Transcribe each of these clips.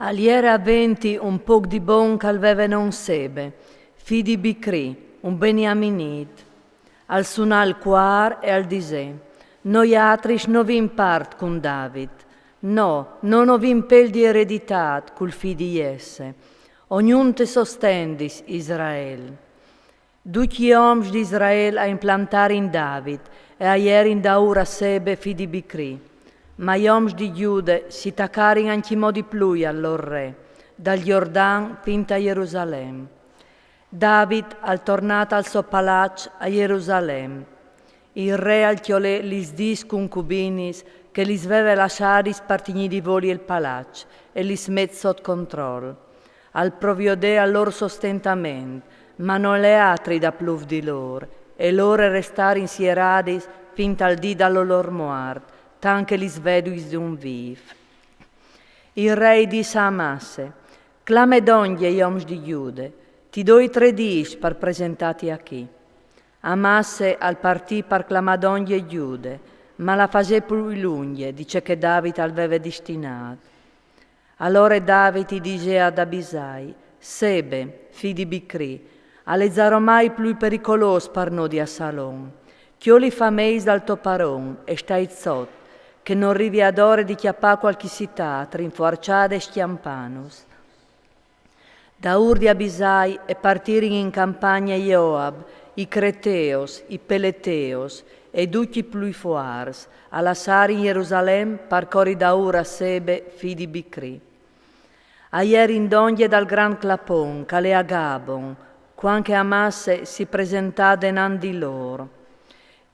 Aliere aventi un poc di bon calveve non sebe, fi di Bicri, un beniaminit, al sunal quar e al disè. Noi atris no vim part con David, no, non ho vim pel di ereditat cul fi di Jesse. Ognun te sostendis, Israel. Duci oms di Israel a implantare in David e a in daura sebe fi di Bicri. Ma gli oms di Giude si taccarin anche modi plui al lor re, dal Jordan finta a Gerusalemme. David al tornato al suo palazzo a Gerusalemme. Il re al chiolè lis dis concubinis che lis veve lasciari spartigni di voli il palazzo e lis met sotto controllo. Al proviodè al loro sostentamento, ma non le altri da pluv di loro, e loro restare insieradis fin tal dì dallo lor muart, tanche lis veduis d'un viv. Il re disse a Amasse, clame d'oglie gli oms di Giude, ti do i 3 dis per presentati a chi. Amasse al partì per clamadoglie Giude, ma la fase più lunga, dice che David aveva destinato. Allora David dice ad Abisai, Sebe, fi di Bicri, alle zaromai più pericolos per noi di Assalon, ch'io li fameis dal tuo paron e stai zot, che non rivi ad ore di chiappà qualche città, trinforciade e schiampanus. Da Ur di Abisai e partirin in campagna Joab, i Creteos, i Peleteos e tutti plui foars, a lasciare in Gerusalemme parcori da Ur a Sebe, fi di Bicri. A ieri in donge dal gran clapon, cale a Gabon, quanche Amasse si presentà denan di loro.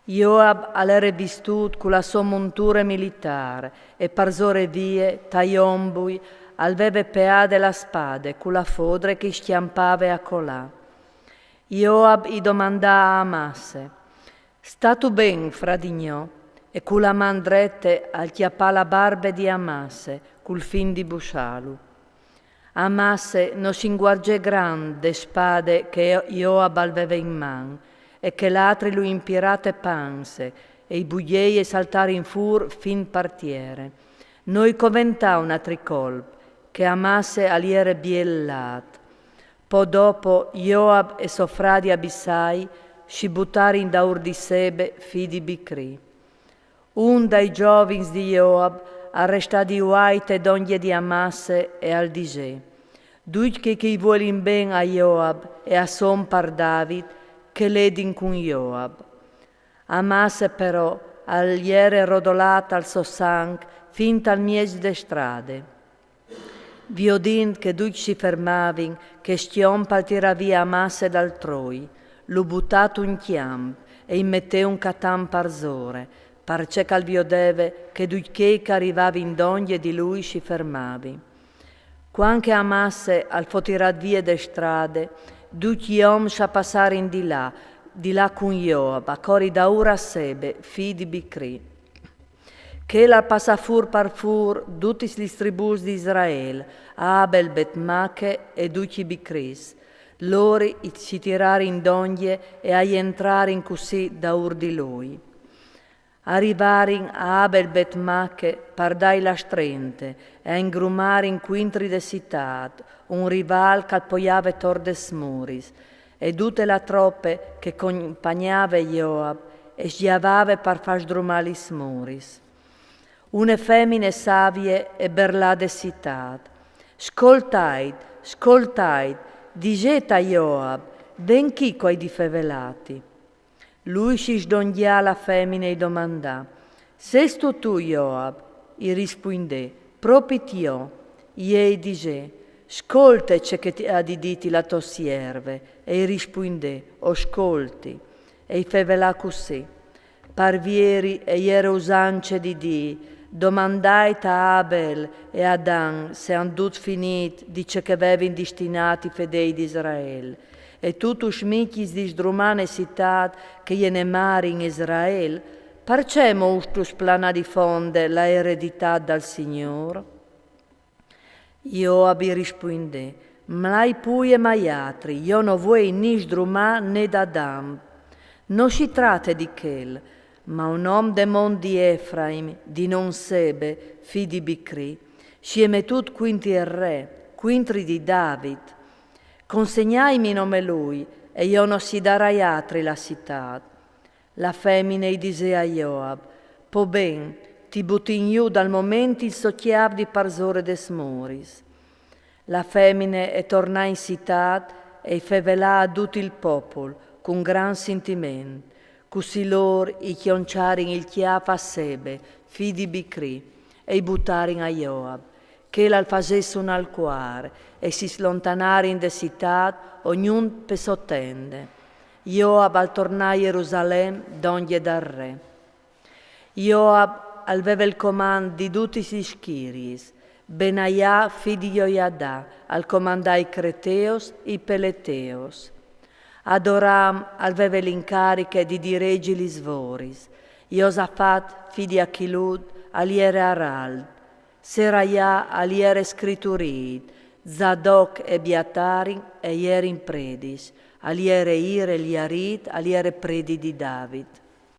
Joab all'ere vistut con la sua montura militare e parzore vie, taiombui, alveve peade la spade con la fodre che schiampave a colà. Joab i domandà a Amasse, sta tu ben, fradignò, e con la man drette al chiappà la barbe di Amasse, col fin di buscialu. Amasse non si inguarge grande spade che Joab alveve in man, e che l'altri lui impirate panse, e i bugliei saltare in fur fin partiere. Noi coventà una tricolp, che Amasse aliere biellat. Po dopo Joab e suo fradi Abisai si buttari in daur di Sebe, fi di Bicri. Un dai giovins di Joab arrestà di uaite d'oglie di Amasse e al disè. Duc che vuole in ben a Joab e a son par David, che ledin con Joab. Amasse però al iere rodolata al suo sang fin tal mies de strade. Viodin che duc si fermavin, che stion partira via Amasse dal Troi, l'ho buttato in chiam e immette un catam parzore, parce cal viodeve che duc che arrivavi in donge di lui si fermavi. Quanche Amasse al fotirat vie de strade, duc iom sa passare in di là con Joab, a cori da ura a Sebe, fi di Bicri. Che la passa fur par fur, tutis lis tribus di Israel, Abel, Betmache e duci Bicris. Lori si tirari in donge e a entrare in così da ur di lui. Arrivarin a Abel Betmache pardai la strente e a ingrumare in quintri de citat, un rival calpoiave tordes muris, e tutte la troppe che accompagnave Joab e sgiavave per far sdrumare i muris. Une femmine savie e berlade citat. Scoltait, digeta Joab, ben chi coi di fevelati. Lui si sdonghia alla femmine e domandà, sesto tu Joab? I rispondè, proprio Iei dice, scolte c'è che ti ha di diti la tua sierve, e rispondè, ascolti, e i fevelà così. Parvieri e iere usance di dì, domandai a Abel e a Dan se han dut finit, dice che avevin destinati fedei di Israele, e tutti schmichis di sdrumane citat che iene mari in Israele, parcemo ustus plana di fonde la eredità dal Signor? Joab rispondè, mai pui e mai altri, io non vuoi né sdrumà né da Adam. Non si tratta di quel, ma un uomo de mon di Efraim, di non Sebe, fi di Bicri, Scieme tut quinti il re, quintri di David. Consegnaimi nome lui, e io non si darai altri la città. La femmine dise a Joab, po ben, ti butti in giù dal momento il socchiav di parsore des muris. La femmine è tornata in città e fevelà a tutto il popolo con gran sentimento, così loro i chionciarin il chiaf a Sebe, fi di Bicri, e i buttarin a Joab, che la facessero al cuore e si slontanarin de città, ognun per sottende. Joab al tornare a Gerusalemme donde dal re. Joab aveva il comando di tutti i schiris, Benaia, figlio di Joiadà, al comandare i Creteos e i Peleteos. Adoram aveva l'incarico di dirigere gli svoris. Josafat, figlio di Achilud, aliere Arald. Seraia, aliere Scritturid. Zadok e Biatarin, e ieri in predis. Aliere Ire e Liarit, aliere predi di David.